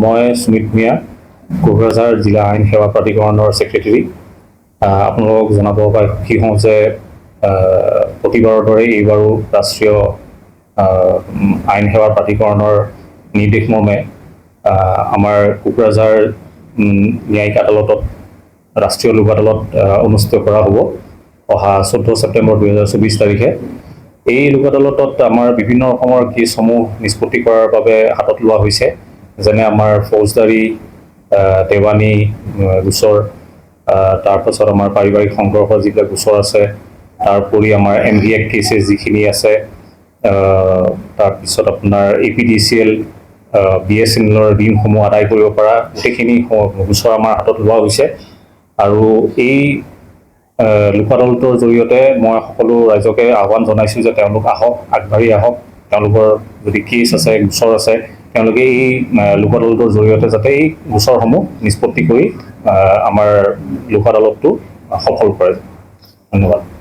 মই সুমিত ভূঞা কোকৰাঝাৰ জিলা আইন সেৱা প্ৰাধিকৰণৰ ছেক্ৰেটাৰী আপোনালোকক জনাব পাই সুখী হওঁ যে প্ৰতিবাৰৰ দৰে এইবাৰো ৰাষ্ট্ৰীয় আইন সেৱা প্ৰাধিকৰণৰ নিৰ্দেশ মৰ্মে আমাৰ কোকৰাঝাৰ ন্যায়িক আদালতত ৰাষ্ট্ৰীয় লোক আদালত অনুষ্ঠিত কৰা হ'ব অহা 14 ছেপ্টেম্বৰ 2024 তাৰিখে এই লোক আদালতত আমাৰ বিভিন্ন ৰকমৰ কেছসমূহ নিষ্পত্তি কৰাৰ বাবে হাতত লোৱা হৈছে যেনে আমাৰ ফৌজদাৰী দেৱানী গোচৰ তাৰপাছত আমাৰ পাৰিবাৰিক সংঘৰ্ষ যিবিলাক গোচৰ আছে তাৰোপৰি আমাৰ MV Act কেছেছ যিখিনি আছে তাৰপিছত আপোনাৰ APDCL BSNLৰ ঋণসমূহ আদায় কৰিব পৰা গোটেইখিনি গোচৰ আমাৰ হাতত লোৱা হৈছে আৰু এই লোক আদালতৰ জৰিয়তে মই সকলো ৰাইজকে আহ্বান জনাইছোঁ যে তেওঁলোক আহক আগবাঢ়ি আহক তেওঁলোকৰ যদি কেছ আছে গোচৰ আছে তেওঁলোকে এই লোক আদালতৰ জৰিয়তে যাতে এই গোচৰসমূহ নিষ্পত্তি কৰি আমাৰ লোক আদালতটো সফল কৰে ধন্যবাদ